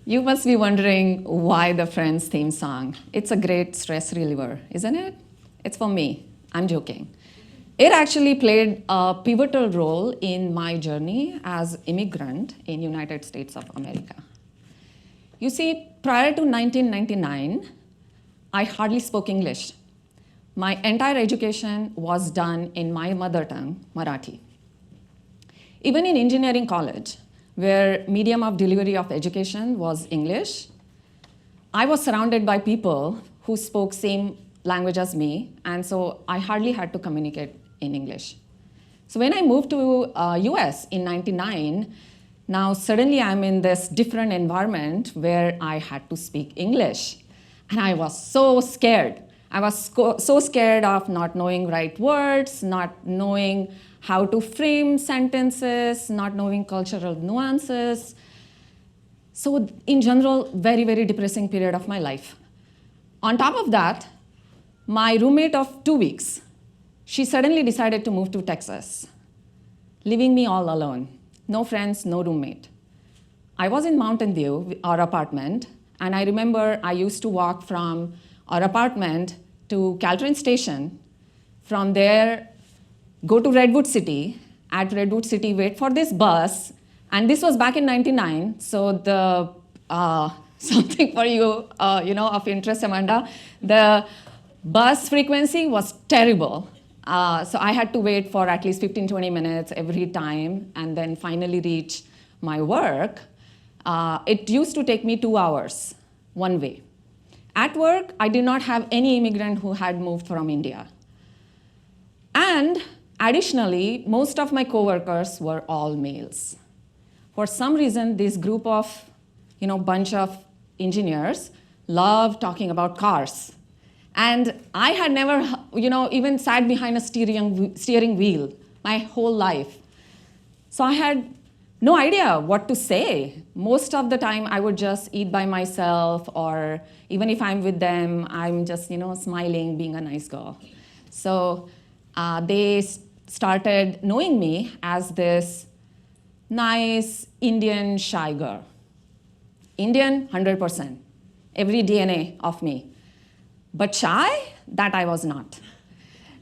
You must be wondering why the Friends theme song. It's a great stress reliever, isn't it? It's for me. I'm joking. It actually played a pivotal role in my journey as immigrant in United States of America. You see, prior to 1999, I hardly spoke English. My entire education was done in my mother tongue, Marathi. Even in engineering college, where medium of delivery of education was English, I was surrounded by people who spoke same language as me, and so I hardly had to communicate in English. So when I moved to US in 99, now suddenly I'm in this different environment where I had to speak English. And I was so scared. I was so scared of not knowing right words, not knowing how to frame sentences, not knowing cultural nuances. So in general, very, very depressing period of my life. On top of that, my roommate of 2 weeks, she suddenly decided to move to Texas, leaving me all alone. No friends, no roommate. I was in Mountain View, our apartment, and I remember I used to walk from our apartment to Caltrain Station. From there, go to Redwood City. At Redwood City, wait for this bus. And this was back in 99, so the something for you, of interest, Amanda. The bus frequency was terrible. So I had to wait for at least 15, 20 minutes every time, and then finally reach my work. It used to take me 2 hours, one way. At work, I did not have any immigrant who had moved from India. And additionally, most of my coworkers were all males. For some reason, this group of, bunch of engineers loved talking about cars. And I had never, even sat behind a steering wheel my whole life. So I had no idea what to say. Most of the time, I would just eat by myself, or even if I'm with them, I'm just, smiling, being a nice girl. So they started knowing me as this nice Indian shy girl. Indian, 100%, every DNA of me. But shy, that I was not.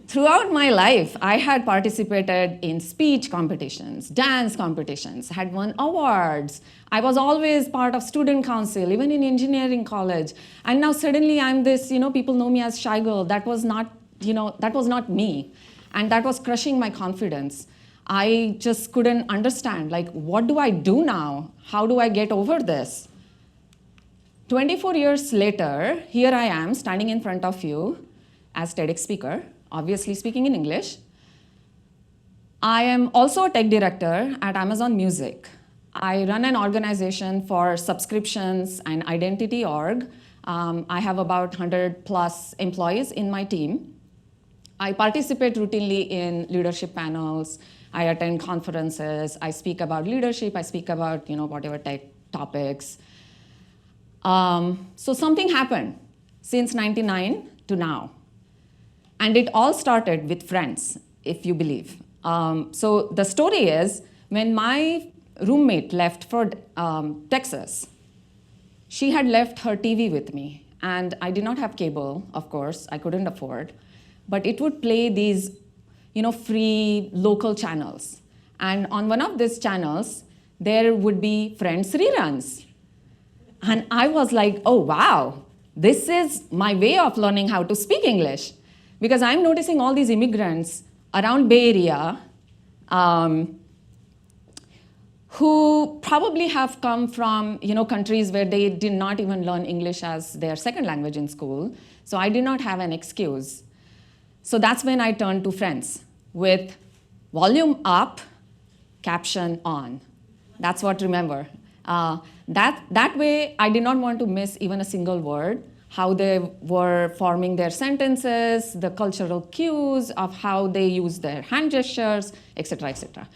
Throughout my life, I had participated in speech competitions, dance competitions, had won awards. I was always part of student council, even in engineering college. And now suddenly I'm this, people know me as shy girl. That was not, that was not me. And that was crushing my confidence. I just couldn't understand, what do I do now? How do I get over this? 24 years later, here I am standing in front of you as TEDx speaker, obviously speaking in English. I am also a tech director at Amazon Music. I run an organization for subscriptions and identity org. I have about 100 plus employees in my team. I participate routinely in leadership panels. I attend conferences. I speak about leadership. I speak about whatever tech topics. So something happened since 99 to now. And it all started with friends, if you believe. So the story is, when my roommate left for Texas, she had left her TV with me. And I did not have cable, of course. I couldn't afford. But it would play these free local channels. And on one of these channels, there would be Friends reruns. And I was like, oh, wow, this is my way of learning how to speak English. Because I'm noticing all these immigrants around Bay Area who probably have come from countries where they did not even learn English as their second language in school. So I did not have an excuse. So that's when I turned to Friends with volume up, caption on. That's what remember. That way, I did not want to miss even a single word, how they were forming their sentences, the cultural cues of how they use their hand gestures, et cetera, et cetera.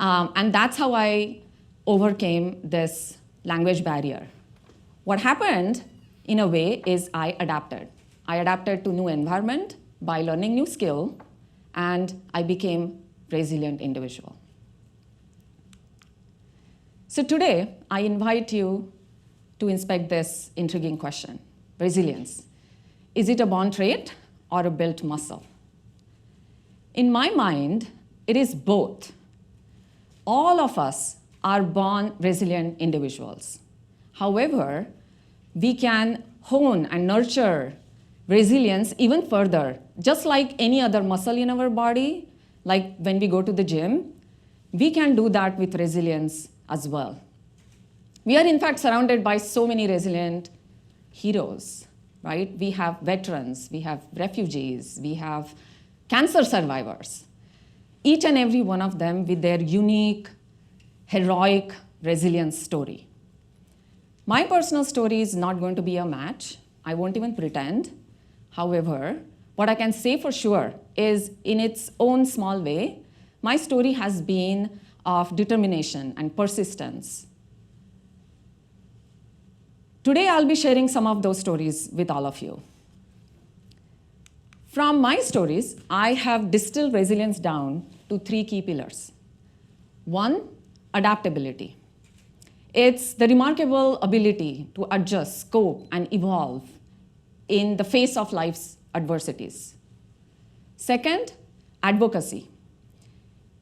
And that's how I overcame this language barrier. What happened, in a way, is I adapted. I adapted to new environment by learning new skill, and I became resilient individual. So today, I invite you to inspect this intriguing question, resilience. Is it a born trait or a built muscle? In my mind, it is both. All of us are born resilient individuals. However, we can hone and nurture resilience even further. Just like any other muscle in our body, like when we go to the gym, we can do that with resilience as well. We are in fact surrounded by so many resilient heroes, right? We have veterans, we have refugees, we have cancer survivors. Each and every one of them with their unique, heroic resilience story. My personal story is not going to be a match. I won't even pretend. However, what I can say for sure is, in its own small way, my story has been of determination and persistence. Today, I'll be sharing some of those stories with all of you. From my stories, I have distilled resilience down to 3 key pillars. 1, adaptability. It's the remarkable ability to adjust, cope, and evolve in the face of life's adversities. 2nd, advocacy.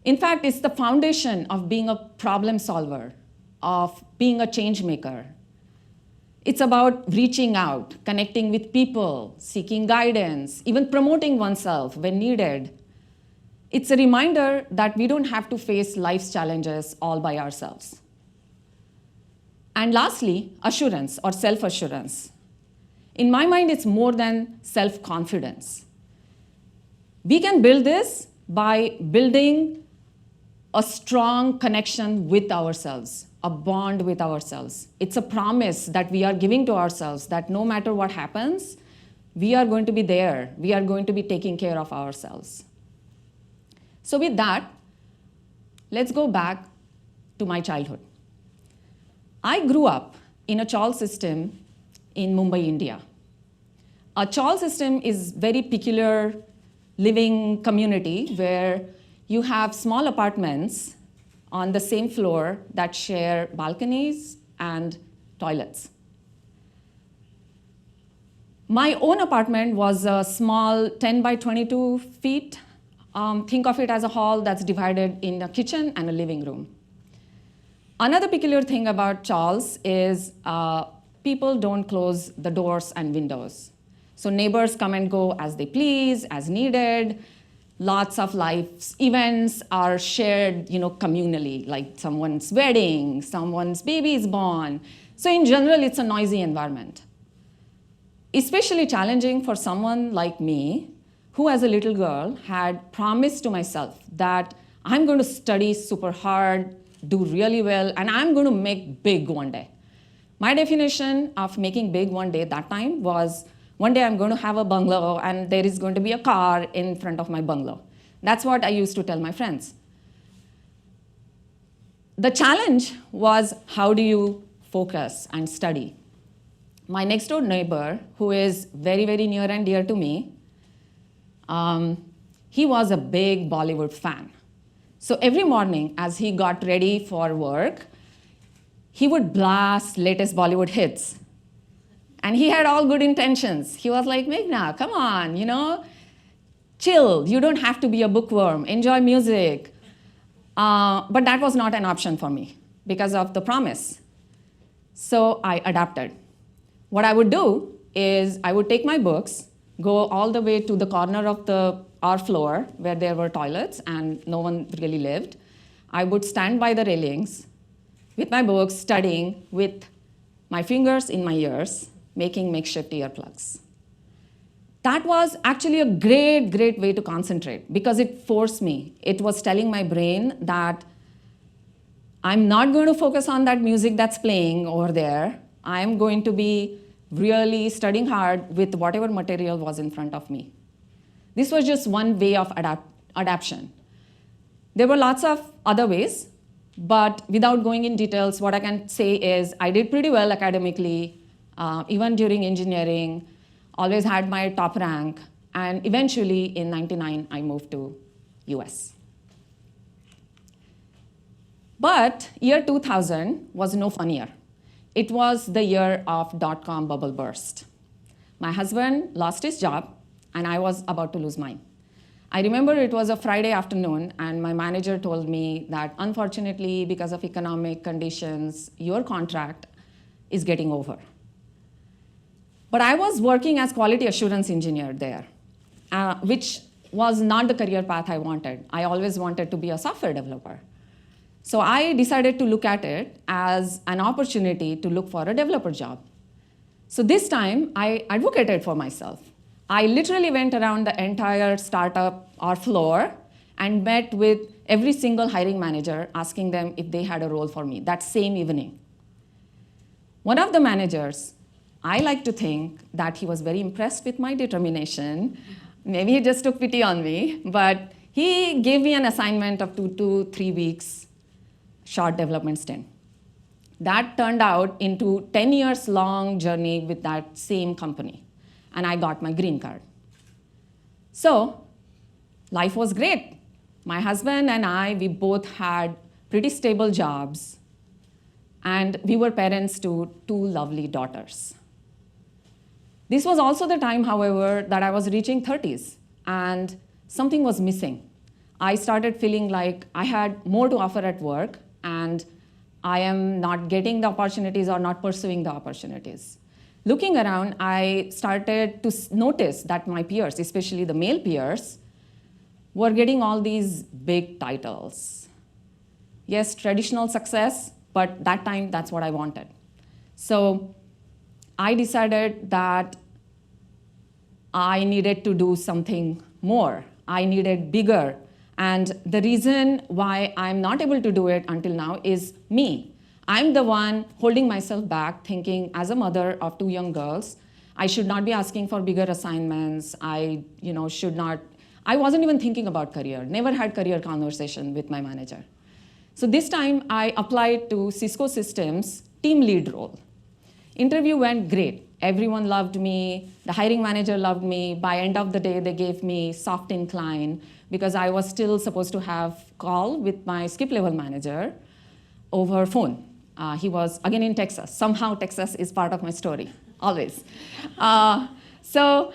In fact, it's the foundation of being a problem solver, of being a change maker. It's about reaching out, connecting with people, seeking guidance, even promoting oneself when needed. It's a reminder that we don't have to face life's challenges all by ourselves. And lastly, assurance or self-assurance. In my mind, it's more than self-confidence. We can build this by building a strong connection with ourselves, a bond with ourselves. It's a promise that we are giving to ourselves that no matter what happens, we are going to be there. We are going to be taking care of ourselves. So with that, let's go back to my childhood. I grew up in a chawl system in Mumbai, India. A chawl system is very peculiar living community where you have small apartments on the same floor that share balconies and toilets. My own apartment was a small 10 by 22 feet. Think of it as a hall that's divided in a kitchen and a living room. Another peculiar thing about chawls is people don't close the doors and windows. So neighbors come and go as they please, as needed. Lots of life events are shared, communally, like someone's wedding, someone's baby is born. So in general, it's a noisy environment. Especially challenging for someone like me, who as a little girl had promised to myself that I'm going to study super hard, do really well, and I'm going to make big one day. My definition of making big one day that time was, one day I'm going to have a bungalow and there is going to be a car in front of my bungalow. That's what I used to tell my friends. The challenge was, how do you focus and study? My next door neighbor, who is very, very near and dear to me, he was a big Bollywood fan. So every morning as he got ready for work, he would blast latest Bollywood hits. And he had all good intentions. He was like, Meghna, come on, chill. You don't have to be a bookworm. Enjoy music. But that was not an option for me because of the promise. So I adapted. What I would do is I would take my books, go all the way to the corner of our floor where there were toilets and no one really lived. I would stand by the railings with my books, studying with my fingers in my ears, making makeshift earplugs. That was actually a great, great way to concentrate because it forced me. It was telling my brain that I'm not going to focus on that music that's playing over there. I'm going to be really studying hard with whatever material was in front of me. This was just one way of adaptation. There were lots of other ways, but without going in details, what I can say is I did pretty well academically, even during engineering, always had my top rank, and eventually in '99, I moved to US. But year 2000 was no fun year. it was the year of dot-com bubble burst. My husband lost his job, and I was about to lose mine. I remember it was a Friday afternoon, and my manager told me that unfortunately, because of economic conditions, your contract is getting over. But I was working as quality assurance engineer there, which was not the career path I wanted. I always wanted to be a software developer. So I decided to look at it as an opportunity to look for a developer job. So this time, I advocated for myself. I literally went around the entire startup or floor and met with every single hiring manager, asking them if they had a role for me that same evening. One of the managers, I like to think that he was very impressed with my determination. Maybe he just took pity on me, but he gave me an assignment of 2 to 3 weeks short development stint. That turned out into 10 years long journey with that same company, and I got my green card. So life was great. My husband and I, we both had pretty stable jobs, and we were parents to 2 lovely daughters. This was also the time, however, that I was reaching 30s, and something was missing. I started feeling like I had more to offer at work, and I am not getting the opportunities or not pursuing the opportunities. Looking around, I started to notice that my peers, especially the male peers, were getting all these big titles. Yes, traditional success, but that time, that's what I wanted. So I decided that I needed to do something more. I needed bigger. And the reason why I'm not able to do it until now is me. I'm the one holding myself back, thinking as a mother of 2 young girls, I should not be asking for bigger assignments. I wasn't even thinking about career, never had career conversation with my manager. So this time I applied to Cisco Systems team lead role. Interview went great. Everyone loved me. The hiring manager loved me. By end of the day, they gave me soft incline because I was still supposed to have call with my skip level manager over phone. He was, again, in Texas. Somehow Texas is part of my story, always. So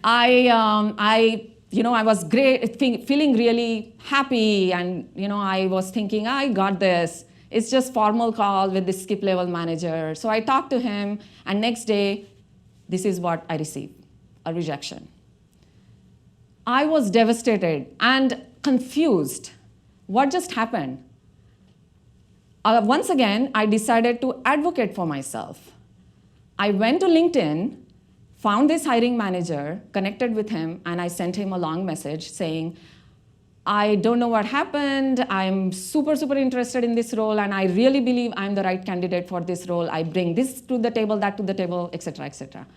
I was great, feeling really happy, and I was thinking, I got this. It's just formal call with the skip level manager. So I talked to him, and next day, this is what I received, a rejection. I was devastated and confused. What just happened? Once again, I decided to advocate for myself. I went to LinkedIn, found this hiring manager, connected with him, and I sent him a long message saying, I don't know what happened. I'm super, super interested in this role, and I really believe I'm the right candidate for this role. I bring this to the table, that to the table, et cetera, et cetera.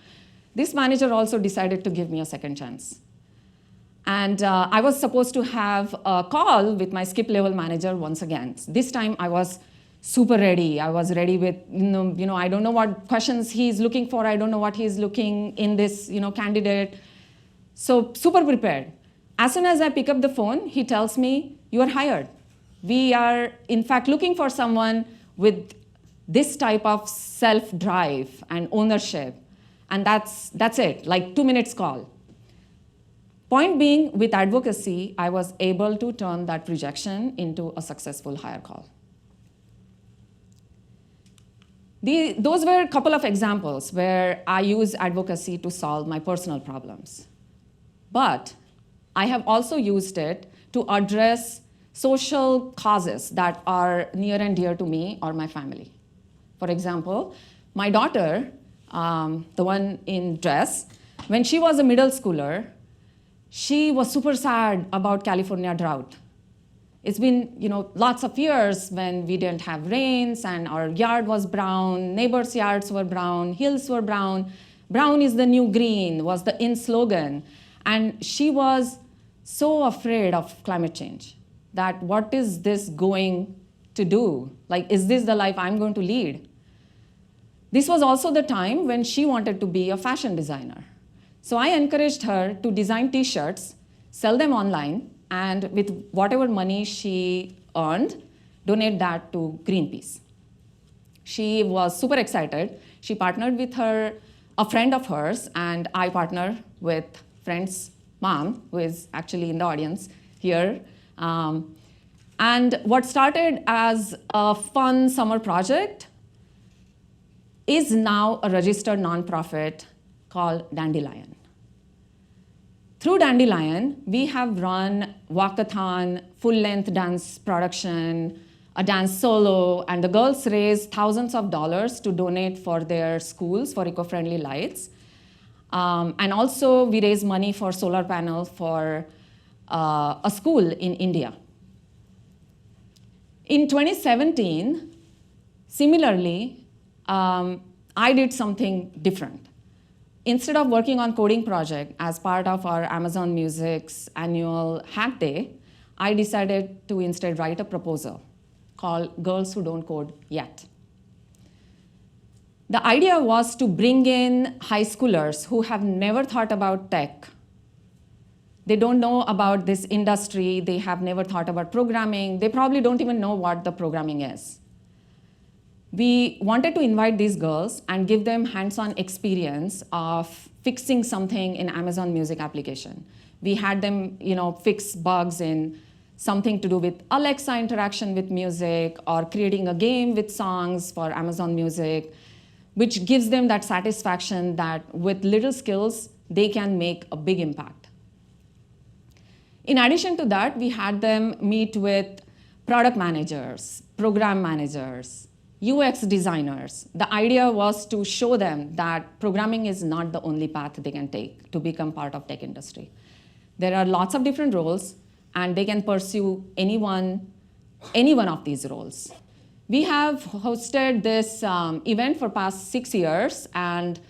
This manager also decided to give me a second chance. And I was supposed to have a call with my skip level manager once again. This time I was super ready. I was ready with, I don't know what questions he's looking for. I don't know what he's looking in this, candidate. So super prepared. As soon as I pick up the phone, he tells me, you are hired. We are, in fact, looking for someone with this type of self-drive and ownership. And that's it, like 2 minutes call. Point being, with advocacy, I was able to turn that rejection into a successful hire call. Those were a couple of examples where I use advocacy to solve my personal problems. But I have also used it to address social causes that are near and dear to me or my family. For example, my daughter, the one in dress, when she was a middle schooler, she was super sad about California drought. It's been lots of years when we didn't have rains and our yard was brown, neighbors' yards were brown, hills were brown. Brown is the new green was the in slogan. And she was so afraid of climate change that what is this going to do? Like, is this the life I'm going to lead? This was also the time when she wanted to be a fashion designer. So I encouraged her to design T-shirts, sell them online, and with whatever money she earned, donate that to Greenpeace. She was super excited. She partnered with a friend of hers, and I partnered with friend's mom, who is actually in the audience here. And what started as a fun summer project is now a registered nonprofit called Dandelion. Through Dandelion, we have run walkathon, full-length dance production, a dance solo, and the girls raise thousands of dollars to donate for their schools for eco-friendly lights. And also, we raise money for solar panels for a school in India. In 2017, similarly, I did something different. Instead of working on coding project as part of our Amazon Music's annual Hack Day, I decided to instead write a proposal called Girls Who Don't Code Yet. The idea was to bring in high schoolers who have never thought about tech. They don't know about this industry. They have never thought about programming. They probably don't even know what the programming is. We wanted to invite these girls and give them hands-on experience of fixing something in Amazon Music application. We had them, fix bugs in something to do with Alexa interaction with music, or creating a game with songs for Amazon Music, which gives them that satisfaction that with little skills, they can make a big impact. In addition to that, we had them meet with product managers, program managers, UX designers. The idea was to show them that programming is not the only path they can take to become part of tech industry. There are lots of different roles, and they can pursue any one of these roles. We have hosted this event for past 6 years, and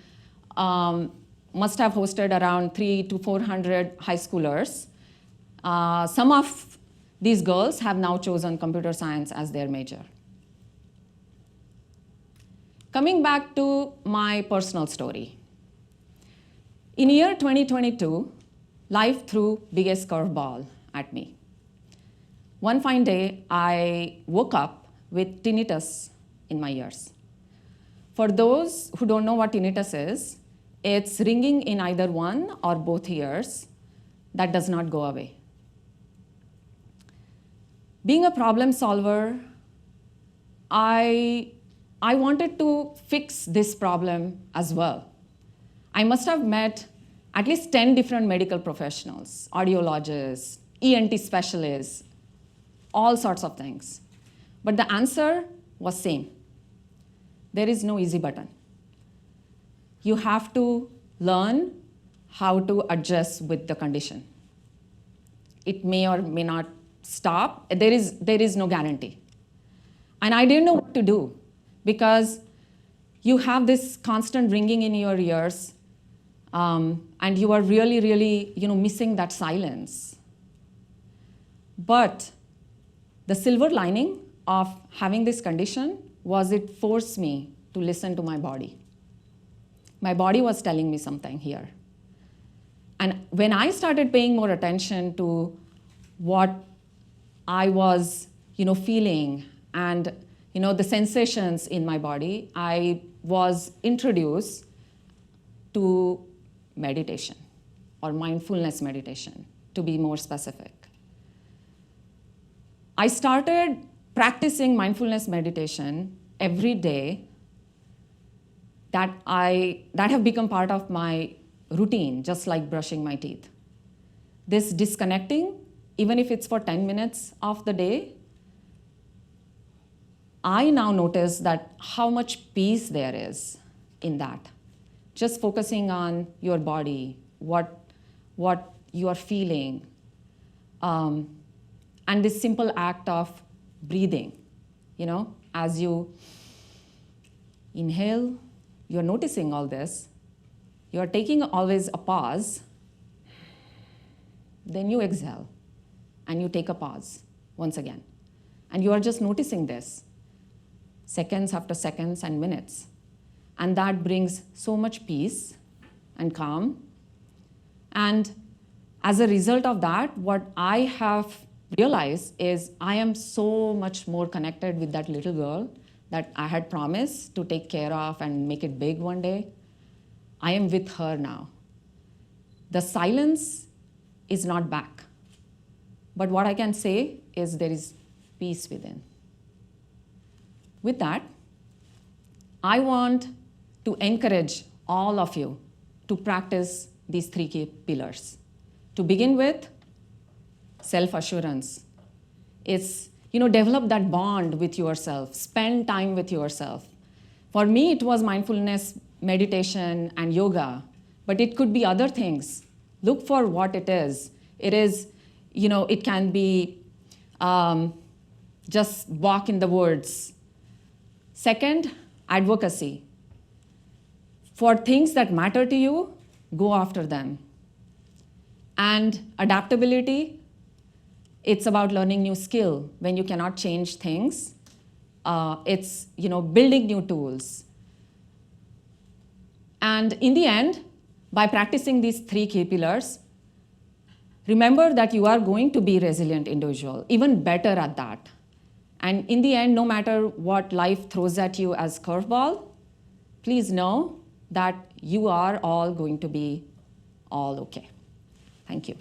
must have hosted around 300 to 400 high schoolers. Some of these girls have now chosen computer science as their major. Coming back to my personal story. In year 2022, life threw biggest curveball at me. One fine day, I woke up with tinnitus in my ears. For those who don't know what tinnitus is, it's ringing in either one or both ears that does not go away. Being a problem solver, I wanted to fix this problem as well. I must have met at least 10 different medical professionals, audiologists, ENT specialists, all sorts of things. But the answer was same. There is no easy button. You have to learn how to adjust with the condition. It may or may not stop. There is no guarantee. And I didn't know what to do, because you have this constant ringing in your ears, and you are really, really missing that silence. But the silver lining of having this condition was it forced me to listen to my body. My body was telling me something here. And when I started paying more attention to what I was feeling and the sensations in my body, I was introduced to meditation, or mindfulness meditation, to be more specific. I started practicing mindfulness meditation every day. That have become part of my routine, just like brushing my teeth. This disconnecting, even if it's for 10 minutes of the day, I now notice that how much peace there is in that. Just focusing on your body, what you are feeling, and this simple act of breathing. As you inhale, you're noticing all this. You're taking always a pause. Then you exhale, and you take a pause once again. And you are just noticing this, seconds after seconds and minutes. And that brings so much peace and calm. And as a result of that, what I have realized is I am so much more connected with that little girl that I had promised to take care of and make it big one day, I am with her now. The silence is not back. But what I can say is there is peace within. With that, I want to encourage all of you to practice these 3 key pillars. To begin with, self-assurance. It's, develop that bond with yourself, spend time with yourself. For me, it was mindfulness, meditation, and yoga, but it could be other things. Look for what it is. It is, it can be just walk in the woods. Second, advocacy. For things that matter to you, go after them. And adaptability, it's about learning new skill. When you cannot change things, it's building new tools. And in the end, by practicing these 3 key pillars, remember that you are going to be a resilient individual, even better at that. And in the end, no matter what life throws at you as curveball, please know that you are all going to be all okay. Thank you.